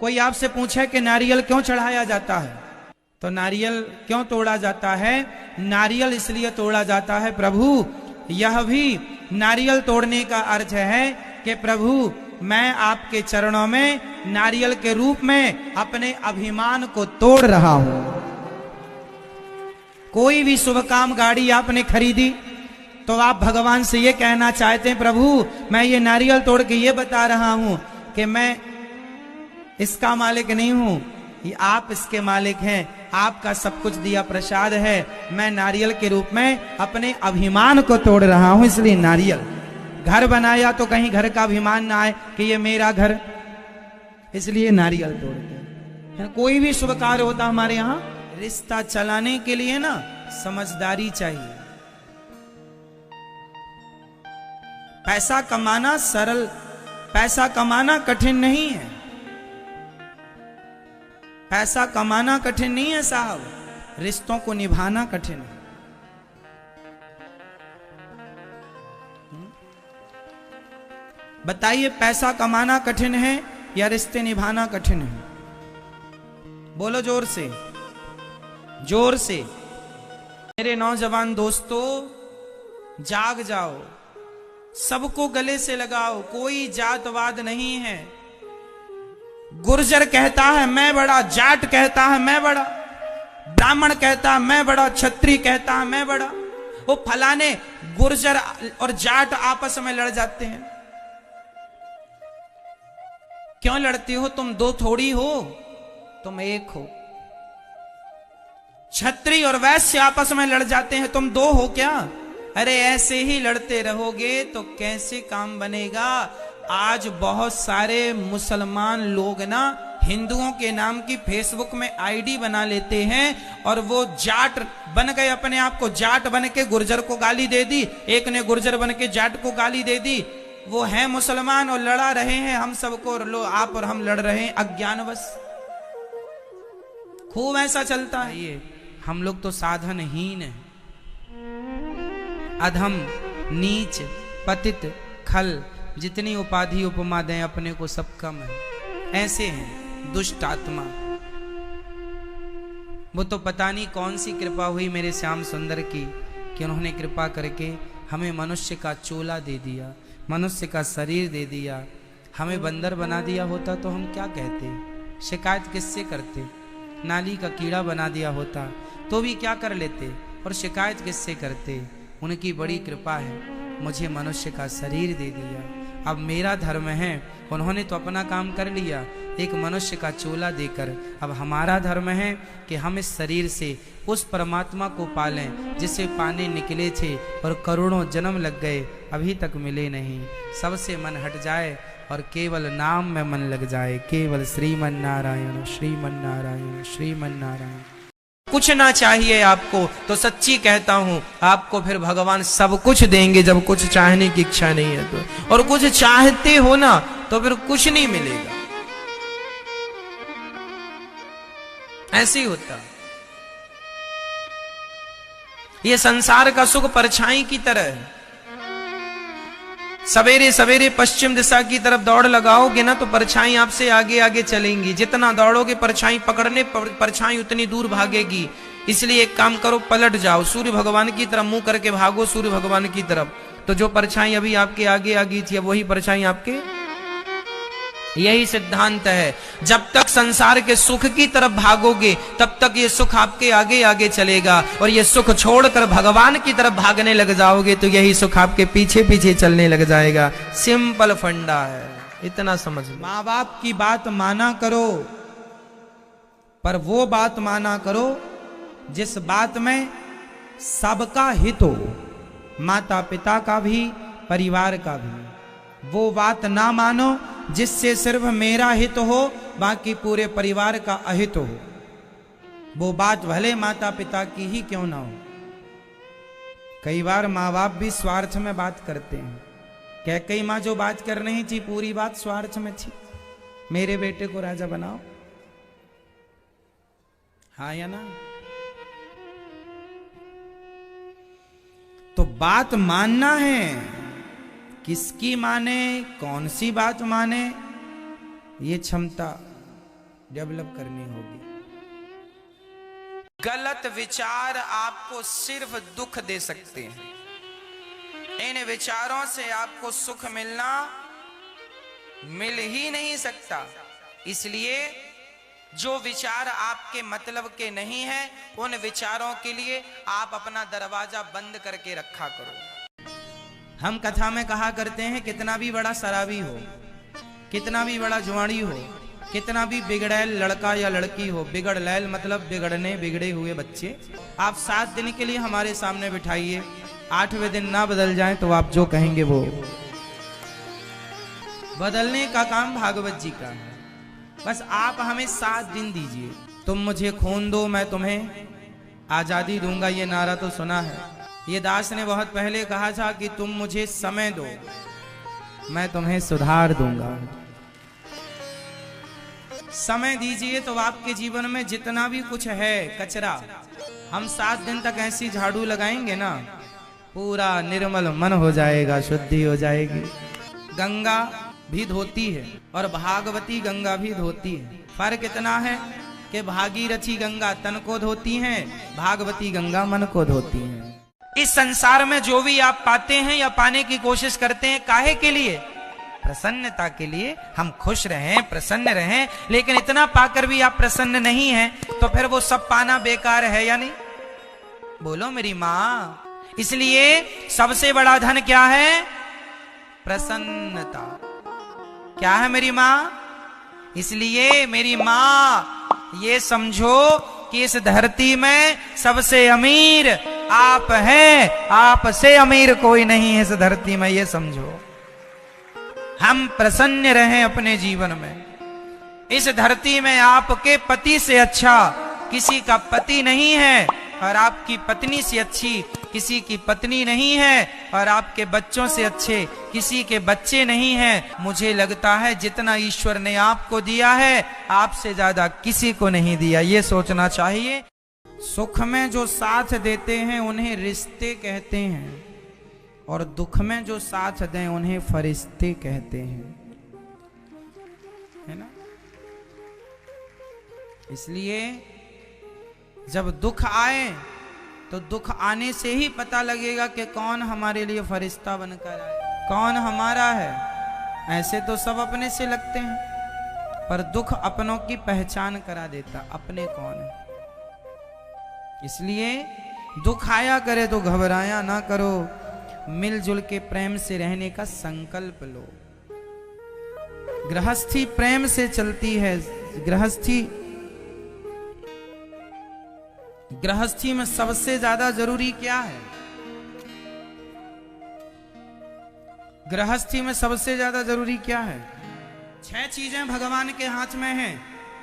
कोई आपसे पूछे कि नारियल क्यों चढ़ाया जाता है, तो नारियल क्यों तोड़ा जाता है? नारियल इसलिए तोड़ा जाता है प्रभु, यह भी नारियल तोड़ने का अर्थ है कि प्रभु मैं आपके चरणों में नारियल के रूप में अपने अभिमान को तोड़ रहा हूं। कोई भी शुभ काम गाड़ी आपने खरीदी तो आप भगवान से ये कहना चाहते हैं, प्रभु मैं ये नारियल तोड़ के ये बता रहा हूं कि मैं इसका मालिक नहीं हूं, ये आप इसके मालिक हैं, आपका सब कुछ दिया प्रसाद है, मैं नारियल के रूप में अपने अभिमान को तोड़ रहा हूं। इसलिए नारियल, घर बनाया तो कहीं घर का अभिमान ना आए कि ये मेरा घर, इसलिए नारियल तोड़ते हैं। कोई भी शुभ कार्य होता हमारे यहाँ, रिश्ता चलाने के लिए ना समझदारी चाहिए। पैसा कमाना सरल, पैसा कमाना कठिन नहीं है, पैसा कमाना कठिन नहीं है साहब, रिश्तों को निभाना कठिन है। बताइए पैसा कमाना कठिन है या रिश्ते निभाना कठिन है? बोलो जोर से, जोर से। मेरे नौजवान दोस्तों जाग जाओ, सबको गले से लगाओ, कोई जातवाद नहीं है। गुर्जर कहता है मैं बड़ा, जाट कहता है मैं बड़ा, ब्राह्मण कहता है मैं बड़ा, क्षत्रिय कहता है मैं बड़ा। वो फलाने गुर्जर और जाट आपस में लड़ जाते हैं। क्यों लड़ते हो? तुम दो थोड़ी हो, तुम एक हो। क्षत्रिय और वैश्य आपस में लड़ जाते हैं, तुम दो हो क्या? अरे ऐसे ही लड़ते रहोगे तो कैसे काम बनेगा? आज बहुत सारे मुसलमान लोग ना हिंदुओं के नाम की फेसबुक में आईडी बना लेते हैं और वो जाट बन गए, अपने आप को जाट बन के गुर्जर को गाली दे दी, एक ने गुर्जर बन के जाट को गाली दे दी। वो है मुसलमान और लड़ा रहे हैं हम सबको, लो आप और हम लड़ रहे हैं अज्ञानवश। खूब ऐसा चलता है। ये हम लोग तो साधनहीन है, अधम, नीच, पतित, खल, जितनी उपाधि उपमा दें अपने को सब कम है। ऐसे हैं दुष्ट आत्मा। वो तो पता नहीं कौन सी कृपा हुई मेरे श्याम सुंदर की कि उन्होंने कृपा करके हमें मनुष्य का चोला दे दिया, मनुष्य का शरीर दे दिया। हमें बंदर बना दिया होता तो हम क्या कहते, शिकायत किससे करते? नाली का कीड़ा बना दिया होता तो भी क्या कर लेते, और शिकायत किससे करते? उनकी बड़ी कृपा है, मुझे मनुष्य का शरीर दे दिया। अब मेरा धर्म है, उन्होंने तो अपना काम कर लिया एक मनुष्य का चोला देकर। अब हमारा धर्म है कि हम इस शरीर से उस परमात्मा को पालें जिसे पाने निकले थे और करोड़ों जन्म लग गए, अभी तक मिले नहीं। सबसे मन हट जाए और केवल नाम में मन लग जाए, केवल श्रीमन नारायण श्रीमन नारायण श्रीमन नारायण। कुछ ना चाहिए आपको तो सच्ची कहता हूं आपको फिर भगवान सब कुछ देंगे जब कुछ चाहने की इच्छा नहीं है तो, और कुछ चाहते हो ना तो फिर कुछ नहीं मिलेगा। ऐसे ही होता। ये संसार का सुख परछाई की तरह है। सवेरे सवेरे पश्चिम दिशा की तरफ दौड़ लगाओगे ना तो परछाई आपसे आगे आगे चलेंगी। जितना दौड़ोगे परछाई पकड़ने, परछाई उतनी दूर भागेगी। इसलिए एक काम करो, पलट जाओ, सूर्य भगवान की तरफ मुंह करके भागो, सूर्य भगवान की तरफ। तो जो परछाई अभी आपके आगे आ गई थी अब वही परछाई आपके। यही सिद्धांत है, जब तक संसार के सुख की तरफ भागोगे तब तक ये सुख आपके आगे आगे चलेगा, और ये सुख छोड़कर भगवान की तरफ भागने लग जाओगे तो यही सुख आपके पीछे पीछे चलने लग जाएगा। सिंपल फंडा है, इतना समझ। माँ बाप की बात माना करो, पर वो बात माना करो जिस बात में सबका हित हो, माता पिता का भी परिवार का भी। वो बात ना मानो जिससे सिर्फ मेरा हित हो बाकी पूरे परिवार का अहित हो। वो बात भले माता पिता की ही क्यों ना हो। कई बार माँ बाप भी स्वार्थ में बात करते हैं। कैकेयी माँ जो बात कर रही थी पूरी बात स्वार्थ में थी, मेरे बेटे को राजा बनाओ, हाँ या ना। तो बात मानना है, किसकी माने, कौन सी बात माने, ये क्षमता डेवलप करनी होगी। गलत विचार आपको सिर्फ दुख दे सकते हैं। इन विचारों से आपको सुख मिल ही नहीं सकता। इसलिए जो विचार आपके मतलब के नहीं है, उन विचारों के लिए आप अपना दरवाजा बंद करके रखा करो। हम कथा में कहा करते हैं, कितना भी बड़ा शराबी हो, कितना भी बड़ा जुआड़ी हो, कितना भी बिगड़ैल लड़का या लड़की हो, बिगड़लैल मतलब बिगड़ने बिगड़े हुए बच्चे, आप 7 दिन के लिए हमारे सामने बिठाइए, 8वें दिन ना बदल जाएं तो आप जो कहेंगे वो। बदलने का काम भागवत जी का है। बस आप हमें 7 दिन दीजिए। तुम मुझे खून दो, मैं तुम्हें आजादी दूंगा, ये नारा तो सुना है। ये दास ने बहुत पहले कहा था कि तुम मुझे समय दो, मैं तुम्हें सुधार दूंगा। समय दीजिए तो आपके जीवन में जितना भी कुछ है कचरा, हम 7 दिन तक ऐसी झाड़ू लगाएंगे ना, पूरा निर्मल मन हो जाएगा, शुद्धि हो जाएगी। गंगा भी धोती है और भागवती गंगा भी धोती है। फर्क इतना है कि भागीरथी गंगा तन को धोती है, भागवती गंगा मन को धोती है। इस संसार में जो भी आप पाते हैं या पाने की कोशिश करते हैं, काहे के लिए? प्रसन्नता के लिए। हम खुश रहें, प्रसन्न रहें। लेकिन इतना पाकर भी आप प्रसन्न नहीं हैं, तो फिर वो सब पाना बेकार है या नहीं? बोलो मेरी माँ। इसलिए सबसे बड़ा धन क्या है? प्रसन्नता। क्या है मेरी माँ? इसलिए मेरी माँ ये समझो कि इस धरती में सबसे अमीर आप हैं, आपसे अमीर कोई नहीं है इस धरती में, ये समझो। हम प्रसन्न रहें अपने जीवन में। इस धरती में आपके पति से अच्छा किसी का पति नहीं है, और आपकी पत्नी से अच्छी किसी की पत्नी नहीं है, और आपके बच्चों से अच्छे किसी के बच्चे नहीं हैं। मुझे लगता है जितना ईश्वर ने आपको दिया है, आपसे ज्यादा किसी को नहीं दिया, ये सोचना चाहिए। सुख में जो साथ देते हैं उन्हें रिश्ते कहते हैं, और दुख में जो साथ दें उन्हें फरिश्ते कहते हैं, है ना? इसलिए जब दुख आए तो दुख आने से ही पता लगेगा कि कौन हमारे लिए फरिश्ता बनकर आए, कौन हमारा है। ऐसे तो सब अपने से लगते हैं, पर दुख अपनों की पहचान करा देता, अपने कौन है। इसलिए दुख आया करे तो घबराया ना करो, मिलजुल के प्रेम से रहने का संकल्प लो। गृहस्थी प्रेम से चलती है। गृहस्थी में सबसे ज्यादा जरूरी क्या है? गृहस्थी में सबसे ज्यादा जरूरी क्या है? 6 चीजें भगवान के हाथ में हैं।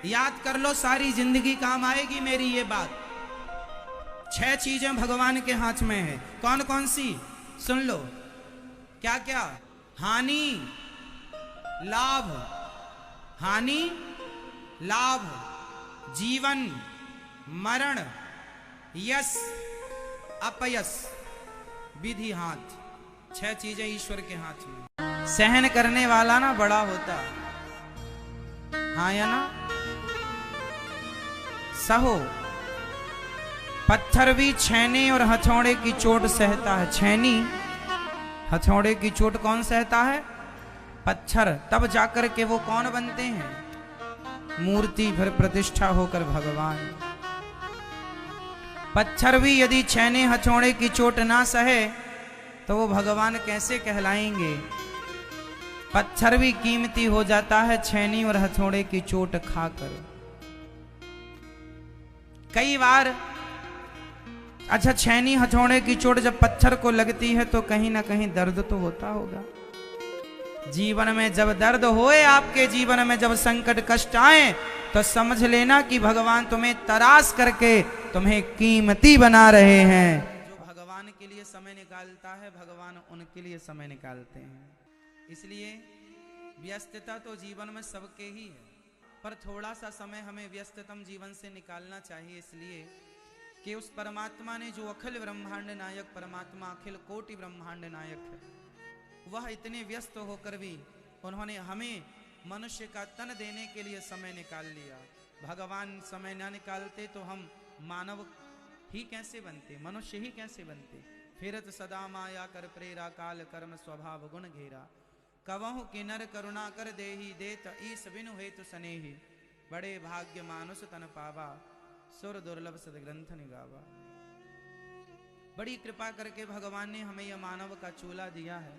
याद कर लो, सारी जिंदगी काम आएगी मेरी ये बात। 6 चीजें भगवान के हाथ में है। कौन कौन सी? सुन लो। क्या क्या? हानि, लाभ, हानि, लाभ, जीवन, मरण, यश, अपयश, विधि हाथ। 6 चीजें ईश्वर के हाथ में। सहन करने वाला ना बड़ा होता, हाँ या ना? सहो। पत्थर भी छेने और हथौड़े की चोट सहता है। छेनी, हथौड़े की चोट कौन सहता है? पत्थर। तब जाकर के वो कौन बनते हैं? मूर्ति, फिर प्रतिष्ठा होकर भगवान। पत्थर भी यदि छेने हथौड़े की चोट ना सहे तो वो भगवान कैसे कहलाएंगे? पत्थर भी कीमती हो जाता है छेनी और हथौड़े की चोट खाकर। कई बार अच्छा, छेनी हथौड़े की चोट जब पत्थर को लगती है तो कहीं ना कहीं दर्द तो होता होगा। जीवन में जब दर्द होए, आपके जीवन में जब संकट कष्ट आए, तो समझ लेना कि भगवान तुम्हें तराश करके तुम्हें कीमती बना रहे हैं। जो भगवान के लिए समय निकालता है, भगवान उनके लिए समय निकालते हैं। इसलिए व्यस्तता तो जीवन में सबके ही है, पर थोड़ा सा समय हमें व्यस्ततम जीवन से निकालना चाहिए। इसलिए कि उस परमात्मा ने, जो अखिल ब्रह्मांड नायक परमात्मा, अखिल कोटि ब्रह्मांड नायक है, वह इतने व्यस्त होकर भी उन्होंने हमें मनुष्य का तन देने के लिए समय निकाल लिया। भगवान समय न निकालते तो हम मानव ही कैसे बनते, मनुष्य ही कैसे बनते। फिरत सदा माया कर प्रेरा, काल कर्म स्वभाव गुण घेरा। कवहु किन्नर करुणा कर देहि, देत ईस बिनु हेतु सनेहि। बड़े भाग्य मानुष तन पावा, सुर दुर्लभ सदग्रंथ निगावा। बड़ी कृपा करके भगवान ने हमें यह मानव का चूल्हा दिया है।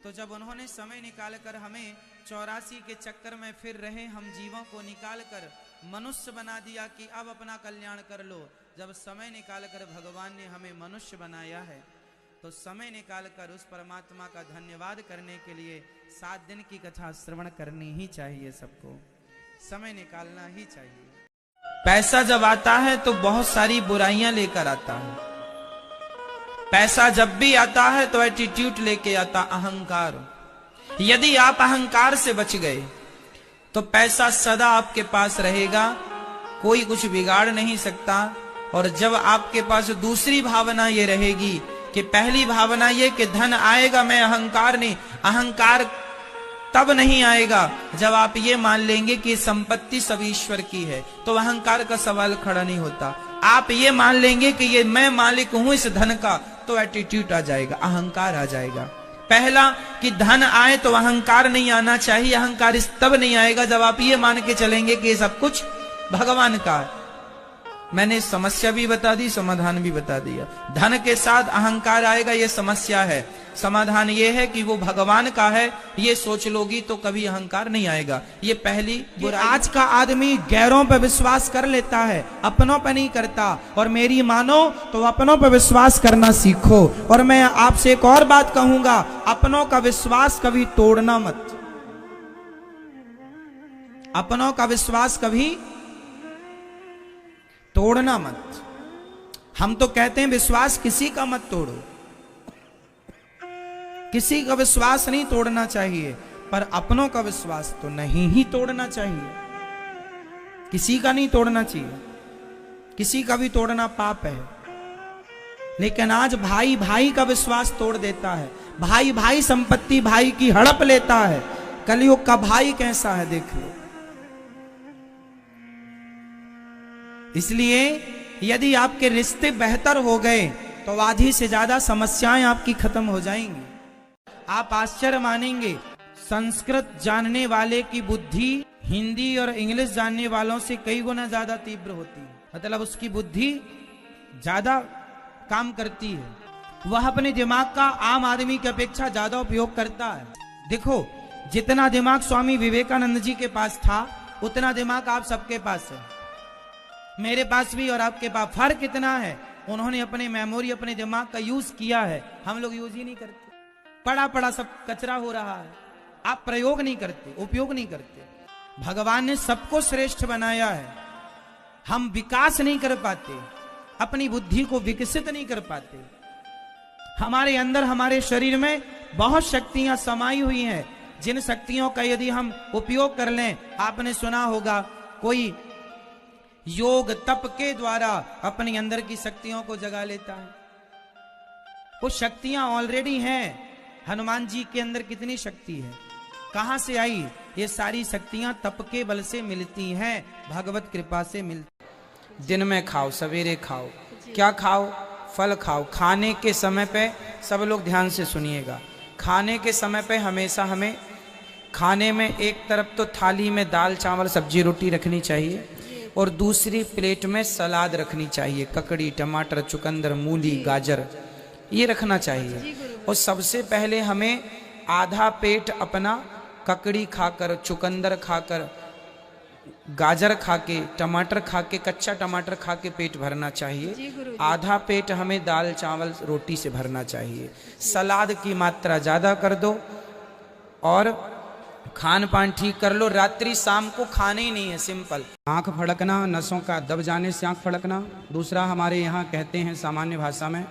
तो जब उन्होंने समय निकाल कर हमें 84 के चक्कर में फिर रहे हम जीवों को निकाल कर मनुष्य बना दिया कि अब अपना कल्याण कर लो। जब समय निकाल कर भगवान ने हमें मनुष्य बनाया है तो समय निकाल कर उस परमात्मा का धन्यवाद करने के लिए 7 दिन की कथा श्रवण करनी ही चाहिए। सबको समय निकालना ही चाहिए। पैसा जब आता है तो बहुत सारी बुराइयां लेकर आता है। पैसा जब भी आता है तो एटीट्यूड लेके आता, अहंकार। यदि आप अहंकार से बच गए तो पैसा सदा आपके पास रहेगा, कोई कुछ बिगाड़ नहीं सकता। और जब आपके पास दूसरी भावना ये रहेगी कि पहली भावना ये कि धन आएगा, मैं अहंकार नहीं, अहंकार तब नहीं आएगा जब आप ये मान लेंगे कि संपत्ति सब ईश्वर की है, तो अहंकार का सवाल खड़ा नहीं होता। आप ये मान लेंगे कि ये मैं मालिक हूं इस धन का, तो एटीट्यूड आ जाएगा, अहंकार आ जाएगा। पहला कि धन आए तो अहंकार नहीं आना चाहिए। अहंकार इस तब नहीं आएगा जब आप ये मान के चलेंगे कि ये सब कुछ भगवान का है। मैंने समस्या भी बता दी, समाधान भी बता दिया। धन के साथ अहंकार आएगा, ये समस्या है। समाधान ये है कि वो भगवान का है, ये सोच लोगी तो कभी अहंकार नहीं आएगा। ये पहली बुराई। आज का आदमी गैरों पे विश्वास कर लेता है, अपनों पे नहीं करता। और मेरी मानो तो अपनों पे विश्वास करना सीखो। और मैं आपसे एक और बात कहूंगा, अपनों का विश्वास कभी तोड़ना मत। अपनों का विश्वास कभी तोड़ना मत। हम तो कहते हैं विश्वास किसी का मत तोड़ो, किसी का विश्वास नहीं तोड़ना चाहिए, पर अपनों का विश्वास तो नहीं ही तोड़ना चाहिए। किसी का नहीं तोड़ना चाहिए, किसी का भी तोड़ना पाप है। लेकिन आज भाई भाई का विश्वास तोड़ देता है, भाई भाई संपत्ति भाई की हड़प लेता है। कलयुग का भाई कैसा है देख लो। इसलिए यदि आपके रिश्ते बेहतर हो गए तो आधी से ज्यादा समस्याएं आपकी खत्म हो जाएंगी। आप आश्चर्य मानेंगे, संस्कृत जानने वाले की बुद्धि हिंदी और इंग्लिश जानने वालों से कई गुना ज्यादा तीव्र होती है। मतलब उसकी बुद्धि ज्यादा काम करती है, वह अपने दिमाग का आम आदमी की अपेक्षा ज्यादा उपयोग करता है। देखो, जितना दिमाग स्वामी विवेकानंद जी के पास था उतना दिमाग आप सबके पास है, मेरे पास भी और आपके पास। फर्क कितना है, उन्होंने अपने मेमोरी अपने दिमाग का यूज किया है, हम लोग यूज ही नहीं करते। पड़ा पड़ा सब कचरा हो रहा है, आप प्रयोग नहीं करते, उपयोग नहीं करते। भगवान ने सबको श्रेष्ठ बनाया है, हम विकास नहीं कर पाते, अपनी बुद्धि को विकसित नहीं कर पाते। हमारे अंदर हमारे शरीर में बहुत शक्तियां समाई हुई हैं, जिन शक्तियों का यदि हम उपयोग कर लें, आपने सुना होगा कोई योग तप के द्वारा अपने अंदर की शक्तियों को जगा लेता है। वो शक्तियां ऑलरेडी हैं। हनुमान जी के अंदर कितनी शक्ति है, कहां से आई? ये सारी शक्तियां तप के बल से मिलती हैं, भगवत कृपा से मिलती। दिन में खाओ, सवेरे खाओ। क्या खाओ? फल खाओ। खाने के समय पे सब लोग ध्यान से सुनिएगा, खाने के समय पे हमेशा हमें खाने में एक तरफ तो थाली में दाल चावल सब्जी रोटी रखनी चाहिए और दूसरी प्लेट में सलाद रखनी चाहिए, ककड़ी टमाटर चुकंदर मूली गाजर, ये रखना चाहिए। और सबसे पहले हमें आधा पेट अपना ककड़ी खाकर चुकंदर खाकर गाजर खाके टमाटर खाके कच्चा टमाटर खाके पेट भरना चाहिए। आधा पेट हमें दाल चावल रोटी से भरना चाहिए। सलाद की मात्रा ज्यादा कर दो और खान पान ठीक कर लो। रात्रि शाम को खाने ही नहीं है, सिंपल। आंख फड़कना, नसों का दब जाने से आंख फड़कना। दूसरा, हमारे यहाँ कहते हैं सामान्य भाषा में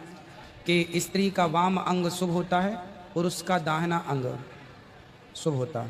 कि स्त्री का वाम अंग शुभ होता है, पुरुष का दाहिना अंग शुभ होता है।